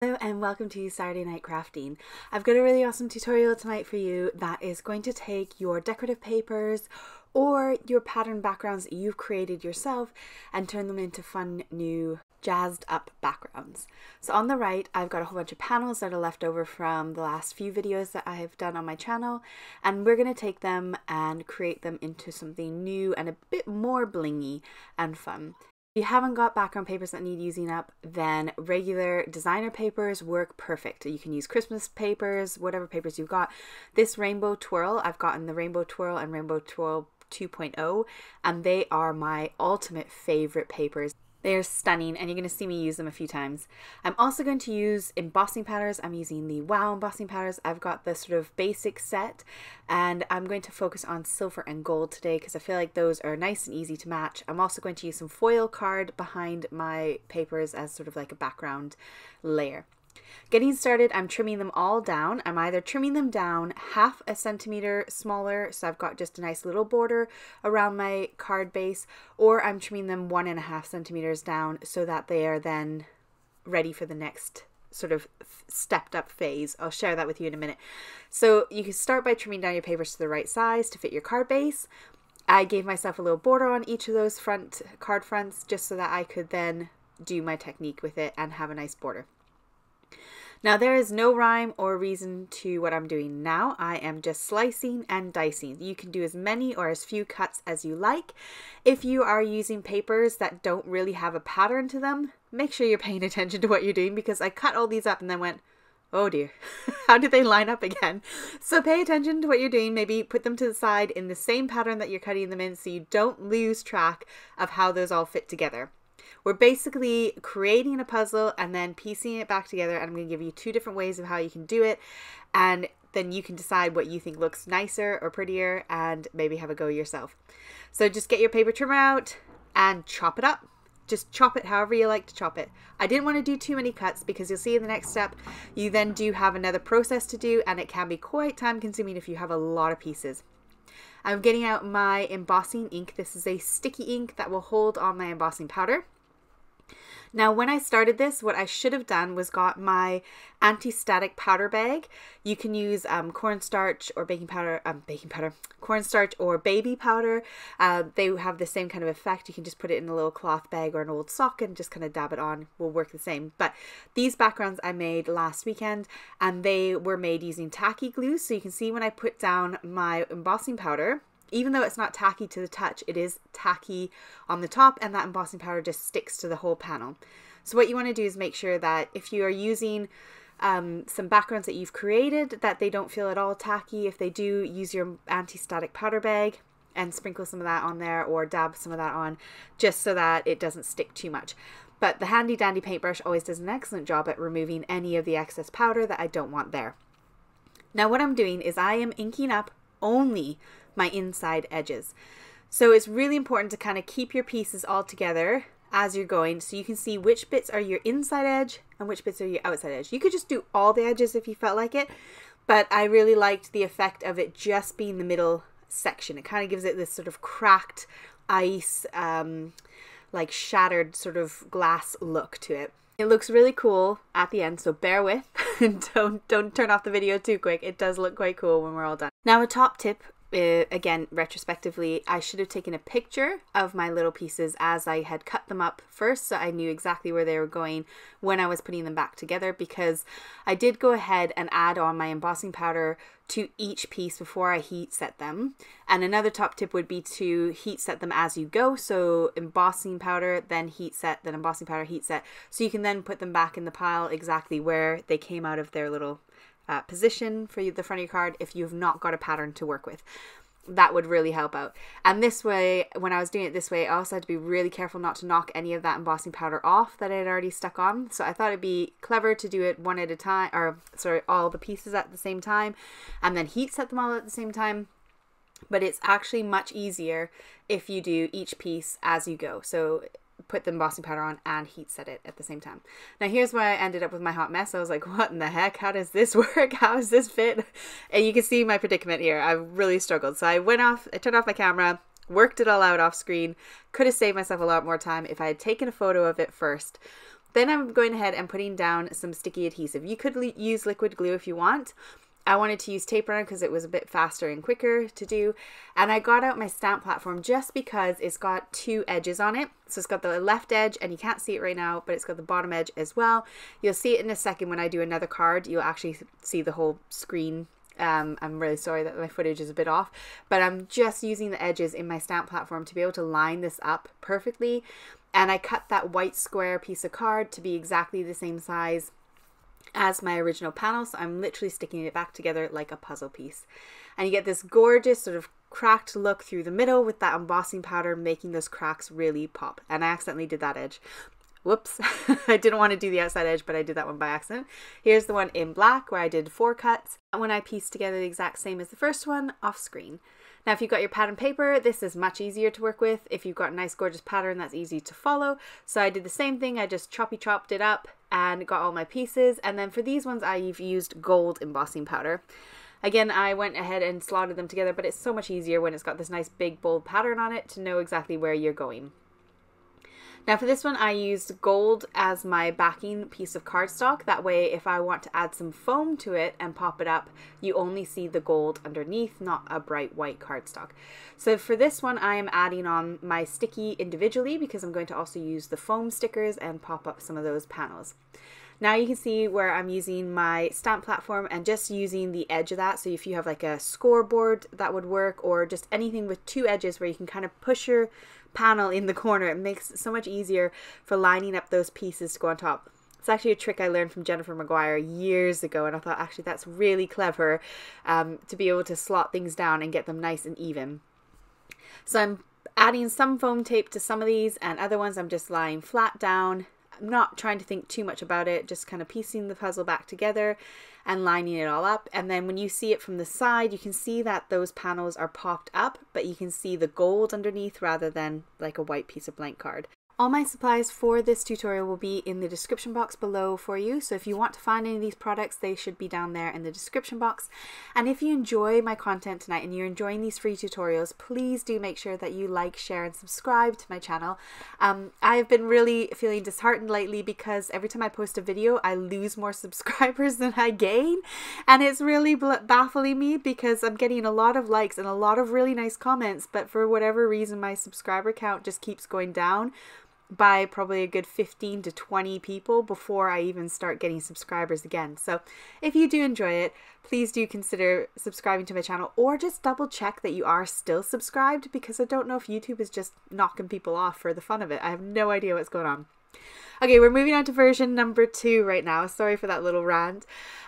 Hello and welcome to Saturday Night Crafting. I've got a really awesome tutorial tonight for you that is going to take your decorative papers or your pattern backgrounds that you've created yourself and turn them into fun new jazzed up backgrounds. So on the right I've got a whole bunch of panels that are left over from the last few videos that I have done on my channel, and we're going to take them and create them into something new and a bit more blingy and fun. If you haven't got background papers that need using up, then regular designer papers work perfect. You can use Christmas papers, whatever papers you've got. This Rainbow Twirl, I've gotten the Rainbow Twirl and Rainbow Twirl 2.0, and they are my ultimate favorite papers. They're stunning and you're going to see me use them a few times. I'm also going to use embossing powders. I'm using the Wow embossing powders. I've got the sort of basic set and I'm going to focus on silver and gold today because I feel like those are nice and easy to match. I'm also going to use some foil card behind my papers as sort of like a background layer. Getting started, I'm trimming them all down. I'm either trimming them down half a centimeter smaller, so I've got just a nice little border around my card base, or I'm trimming them 1.5 centimeters down so that they are then ready for the next sort of stepped up phase. I'll share that with you in a minute. So you can start by trimming down your papers to the right size to fit your card base. I gave myself a little border on each of those card fronts just so that I could then do my technique with it and have a nice border. Now there is no rhyme or reason to what I'm doing now. I am just slicing and dicing. You can do as many or as few cuts as you like. If you are using papers that don't really have a pattern to them, make sure you're paying attention to what you're doing, because I cut all these up and then went, oh dear, how did they line up again? So pay attention to what you're doing. Maybe put them to the side in the same pattern that you're cutting them in so you don't lose track of how those all fit together. We're basically creating a puzzle and then piecing it back together, and I'm going to give you two different ways of how you can do it, and then you can decide what you think looks nicer or prettier and maybe have a go yourself. So just get your paper trimmer out and chop it up. Just chop it however you like to chop it. I didn't want to do too many cuts because you'll see in the next step you then do have another process to do, and it can be quite time consuming if you have a lot of pieces. I'm getting out my embossing ink. This is a sticky ink that will hold on my embossing powder. Now when I started this, what I should have done was got my anti-static powder bag. You can use cornstarch or cornstarch or baby powder. They have the same kind of effect. You can just put it in a little cloth bag or an old sock and just kind of dab it on. Will work the same. But these backgrounds I made last weekend, and they were made using tacky glue. So you can see when I put down my embossing powder, even though it's not tacky to the touch, it is tacky on the top, and that embossing powder just sticks to the whole panel. So what you want to do is make sure that if you are using some backgrounds that you've created, that they don't feel at all tacky. If they do, use your anti-static powder bag and sprinkle some of that on there, or dab some of that on, just so that it doesn't stick too much. But the handy dandy paintbrush always does an excellent job at removing any of the excess powder that I don't want there. Now what I'm doing is I am inking up only my inside edges. So it's really important to kind of keep your pieces all together as you're going, so you can see which bits are your inside edge and which bits are your outside edge. You could just do all the edges if you felt like it, but I really liked the effect of it just being the middle section. It kind of gives it this sort of cracked ice, like shattered sort of glass look to it. It looks really cool at the end, so bear with. Don't turn off the video too quick. It does look quite cool when we're all done. Now a top tip, again retrospectively, I should have taken a picture of my little pieces as I had cut them up first, so I knew exactly where they were going when I was putting them back together, because I did go ahead and add on my embossing powder to each piece before I heat set them. And another top tip would be to heat set them as you go, so embossing powder, then heat set, then embossing powder, heat set, so you can then put them back in the pile exactly where they came out of their little position for the front of your card. If you've not got a pattern to work with, that would really help out. And this way, when I was doing it this way, I also had to be really careful not to knock any of that embossing powder off that I had already stuck on. So I thought it'd be clever to do it one at a time, or sorry, all the pieces at the same time, and then heat set them all at the same time. But it's actually much easier if you do each piece as you go. So put the embossing powder on and heat set it at the same time. Now here's where I ended up with my hot mess. I was like, what in the heck? How does this work? How does this fit? And you can see my predicament here. I really struggled. So I turned off my camera, worked it all out off screen. Could have saved myself a lot more time if I had taken a photo of it first. Then I'm going ahead and putting down some sticky adhesive. You could use liquid glue if you want. I wanted to use tape runner because it was a bit faster and quicker to do. And I got out my stamp platform just because it's got two edges on it. So it's got the left edge, and you can't see it right now, but it's got the bottom edge as well. You'll see it in a second when I do another card. You'll actually see the whole screen. I'm really sorry that my footage is a bit off, but I'm just using the edges in my stamp platform to be able to line this up perfectly. And I cut that white square piece of card to be exactly the same size as my original panel, so I'm literally sticking it back together like a puzzle piece. And you get this gorgeous sort of cracked look through the middle with that embossing powder making those cracks really pop. And I accidentally did that edge. Whoops. I didn't want to do the outside edge, but I did that one by accident. Here's the one in black where I did 4 cuts. And when I pieced together the exact same as the first one off screen. Now, if you've got your pattern paper, this is much easier to work with. If you've got a nice gorgeous pattern, that's easy to follow. So I did the same thing. I just chopped it up and got all my pieces. And then for these ones, I've used gold embossing powder. Again, I went ahead and slotted them together, but it's so much easier when it's got this nice big bold pattern on it to know exactly where you're going. Now for this one, I used gold as my backing piece of cardstock. That way, if I want to add some foam to it and pop it up, you only see the gold underneath, not a bright white cardstock. So for this one, I am adding on my sticky individually because I'm going to also use the foam stickers and pop up some of those panels. Now you can see where I'm using my stamp platform and just using the edge of that. So if you have like a scoreboard, that would work, or just anything with 2 edges where you can kind of push your panel in the corner. It makes it so much easier for lining up those pieces to go on top. It's actually a trick I learned from Jennifer Maguire years ago, and I thought actually that's really clever to be able to slot things down and get them nice and even. So I'm adding some foam tape to some of these, and other ones I'm just lying flat down. I'm not trying to think too much about it, just kind of piecing the puzzle back together and lining it all up. And then when you see it from the side, you can see that those panels are popped up, but you can see the gold underneath rather than like a white piece of blank card. All my supplies for this tutorial will be in the description box below for you. So if you want to find any of these products, they should be down there in the description box. And if you enjoy my content tonight and you're enjoying these free tutorials, please do make sure that you like, share, and subscribe to my channel. I've been really feeling disheartened lately because every time I post a video, I lose more subscribers than I gain. And it's really baffling me because I'm getting a lot of likes and a lot of really nice comments, but for whatever reason, my subscriber count just keeps going down by probably a good 15 to 20 people before I even start getting subscribers again. So if you do enjoy it, please do consider subscribing to my channel, or just double check that you are still subscribed, because I don't know if YouTube is just knocking people off for the fun of it. I have no idea what's going on. Okay, we're moving on to version number 2 right now. Sorry for that little rant.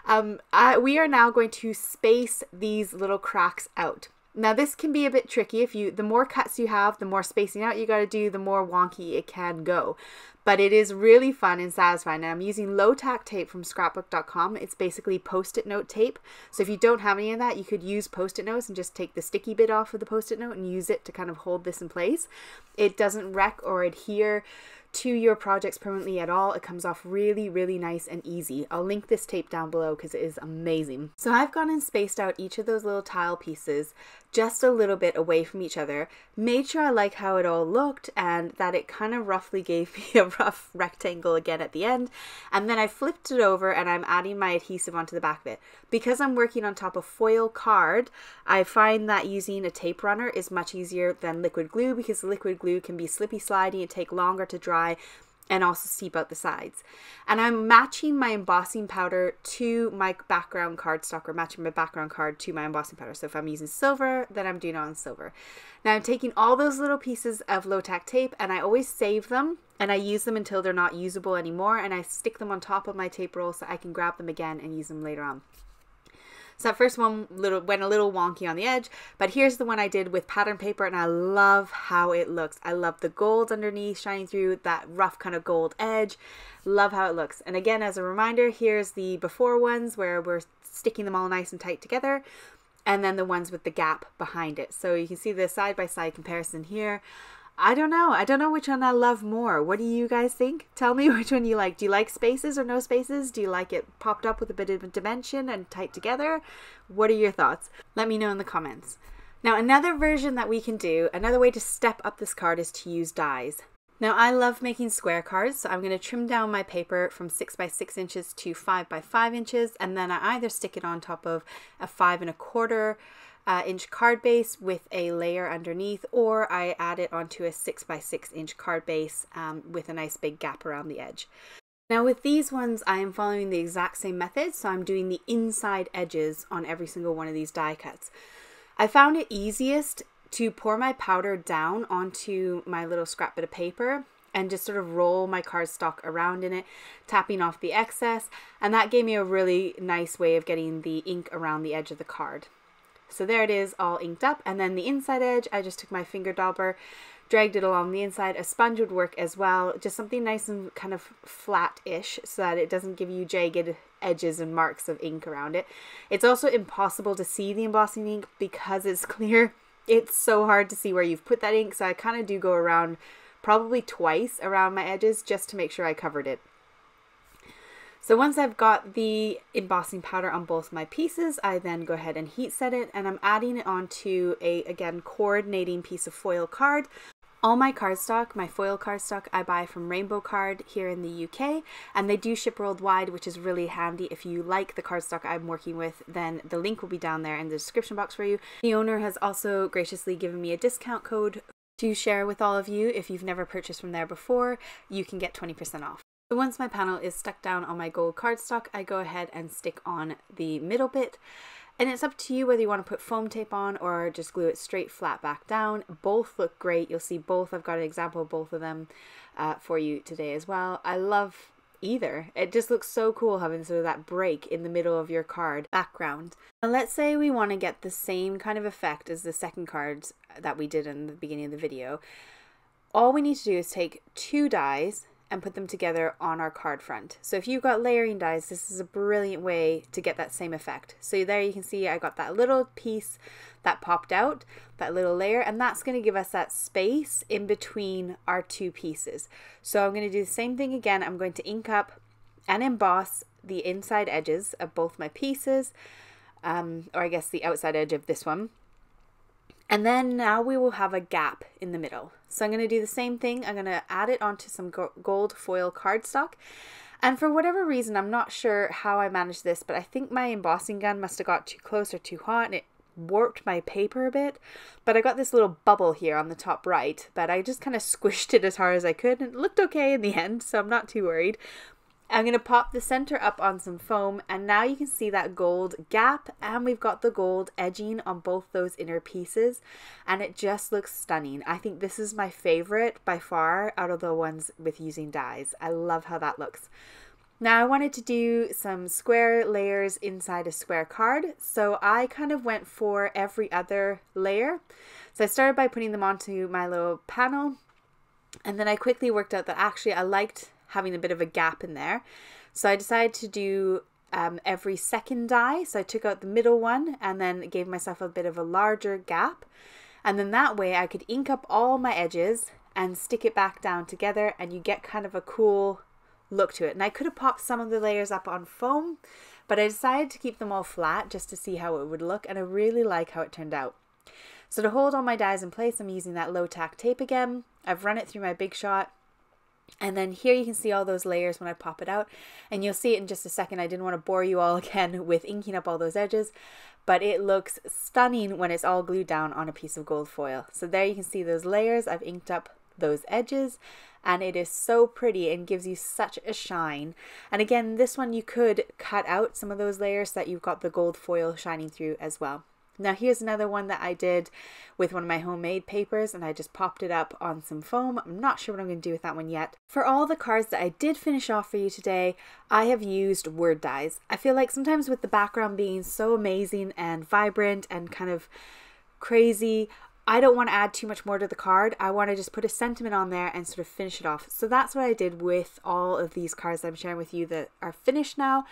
We are now going to space these little cracks out. Now this can be a bit tricky. The more cuts you have, the more spacing out you got to do, the more wonky it can go. But it is really fun and satisfying. Now I'm using low tack tape from scrapbookdotcom. It's basically post-it note tape. So if you don't have any of that, you could use post-it notes and just take the sticky bit off of the post-it note and use it to kind of hold this in place. It doesn't wreck or adhere to your projects permanently at all. It comes off really, really nice and easy. I'll link this tape down below because it is amazing. So I've gone and spaced out each of those little tile pieces just a little bit away from each other, made sure I like how it all looked and that it kind of roughly gave me a rough rectangle again at the end. And then I flipped it over and I'm adding my adhesive onto the back of it. Because I'm working on top of foil card, I find that using a tape runner is much easier than liquid glue, because liquid glue can be slippy slidey and take longer to dry and also seep out the sides. And I'm matching my embossing powder to my background cardstock, or matching my background card to my embossing powder. So if I'm using silver, then I'm doing it on silver. Now I'm taking all those little pieces of low tack tape and I always save them and I use them until they're not usable anymore, and I stick them on top of my tape roll so I can grab them again and use them later on. So that first one went a little wonky on the edge, but here's the one I did with pattern paper, and I love how it looks. I love the gold underneath shining through that rough kind of gold edge. Love how it looks. And again, as a reminder, here's the before ones where we're sticking them all nice and tight together, and then the ones with the gap behind it. So you can see the side-by-side comparison here. I don't know which one I love more. What do you guys think? Tell me which one you like. Do you like spaces or no spaces? Do you like it popped up with a bit of a dimension and tight together? What are your thoughts? Let me know in the comments. Now another version that we can do, another way to step up this card, is to use dies. Now I love making square cards, so I'm going to trim down my paper from 6 by 6 inches to 5 by 5 inches, and then I either stick it on top of a 5 1/4 inch card base with a layer underneath, or I add it onto a 6 by 6 inch card base with a nice big gap around the edge. Now with these ones, I am following the exact same method, so I'm doing the inside edges on every single one of these die cuts. I found it easiest to pour my powder down onto my little scrap bit of paper and just sort of roll my cardstock around in it, tapping off the excess, and that gave me a really nice way of getting the ink around the edge of the card. So there it is, all inked up, and then the inside edge, I just took my finger dauber, dragged it along the inside. A sponge would work as well, just something nice and kind of flat-ish so that it doesn't give you jagged edges and marks of ink around it. It's also impossible to see the embossing ink because it's clear. It's so hard to see where you've put that ink, so I kind of do go around probably twice around my edges just to make sure I covered it. So once I've got the embossing powder on both my pieces, I then go ahead and heat set it, and I'm adding it onto a, again, coordinating piece of foil card. All my cardstock, my foil cardstock, I buy from Rainbow Card here in the UK, and they do ship worldwide, which is really handy. If you like the cardstock I'm working with, then the link will be down there in the description box for you. The owner has also graciously given me a discount code to share with all of you. If you've never purchased from there before, you can get 20% off. So once my panel is stuck down on my gold cardstock, I go ahead and stick on the middle bit. And it's up to you whether you want to put foam tape on or just glue it straight flat back down. Both look great. You'll see both. I've got an example of both of them for you today as well. I love either. It just looks so cool having sort of that break in the middle of your card background. Now let's say we want to get the same kind of effect as the second cards that we did in the beginning of the video. All we need to do is take 2 dies and put them together on our card front. So if you've got layering dies, this is a brilliant way to get that same effect. So there you can see I got that little piece that popped out, that little layer, and that's going to give us that space in between our 2 pieces. So I'm going to do the same thing again. I'm going to ink up and emboss the inside edges of both my pieces, or I guess the outside edge of this one. And then now we will have a gap in the middle. So I'm going to do the same thing. I'm going to add it onto some gold foil cardstock. And for whatever reason, I'm not sure how I managed this, but I think my embossing gun must have got too close or too hot and it warped my paper a bit. But I got this little bubble here on the top right, but I just kind of squished it as hard as I could and it looked okay in the end, so I'm not too worried. I'm going to pop the center up on some foam, and now you can see that gold gap, and we've got the gold edging on both those inner pieces, and it just looks stunning. I think this is my favorite by far out of the ones with using dies. I love how that looks. Now I wanted to do some square layers inside a square card, so I kind of went for every other layer. So I started by putting them onto my little panel, and then I quickly worked out that actually I liked having a bit of a gap in there. So I decided to do every second die. So I took out the middle one and then gave myself a bit of a larger gap. And then that way I could ink up all my edges and stick it back down together, and you get kind of a cool look to it. And I could have popped some of the layers up on foam, but I decided to keep them all flat just to see how it would look, and I really like how it turned out. So to hold all my dies in place, I'm using that low tack tape again. I've run it through my Big Shot. And then here you can see all those layers when I pop it out, and you'll see it in just a second. I didn't want to bore you all again with inking up all those edges, but it looks stunning when it's all glued down on a piece of gold foil. So there you can see those layers. I've inked up those edges, and it is so pretty and gives you such a shine. And again, this one you could cut out some of those layers so that you've got the gold foil shining through as well. Now here's another one that I did with one of my homemade papers, and I just popped it up on some foam. I'm not sure what I'm going to do with that one yet. For all the cards that I did finish off for you today, I have used word dies. I feel like sometimes with the background being so amazing and vibrant and kind of crazy, I don't want to add too much more to the card. I want to just put a sentiment on there and sort of finish it off. So that's what I did with all of these cards that I'm sharing with you that are finished now.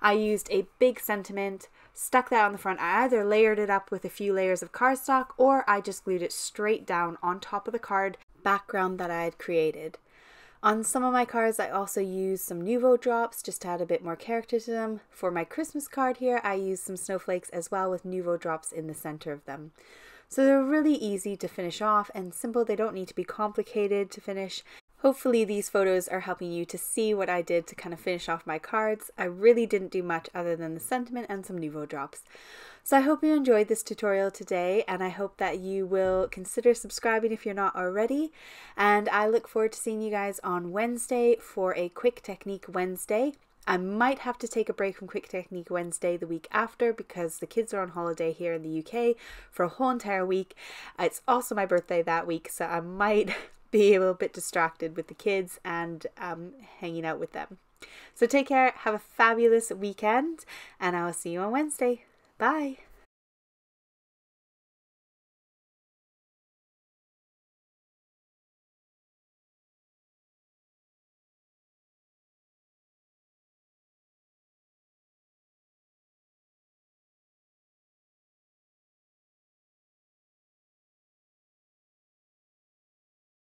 I used a big sentiment, stuck that on the front. I either layered it up with a few layers of cardstock, or I just glued it straight down on top of the card background that I had created. On some of my cards, I also used some Nuvo drops just to add a bit more character to them. For my Christmas card here, I used some snowflakes as well with Nuvo drops in the center of them. So they're really easy to finish off and simple. They don't need to be complicated to finish. Hopefully these photos are helping you to see what I did to kind of finish off my cards. I really didn't do much other than the sentiment and some nouveau drops. So I hope you enjoyed this tutorial today, and I hope that you will consider subscribing if you're not already. And I look forward to seeing you guys on Wednesday for a Quick Technique Wednesday. I might have to take a break from Quick Technique Wednesday the week after because the kids are on holiday here in the UK for a whole entire week. It's also my birthday that week, so I might be a little bit distracted with the kids and hanging out with them. So take care, have a fabulous weekend, and I will see you on Wednesday. Bye!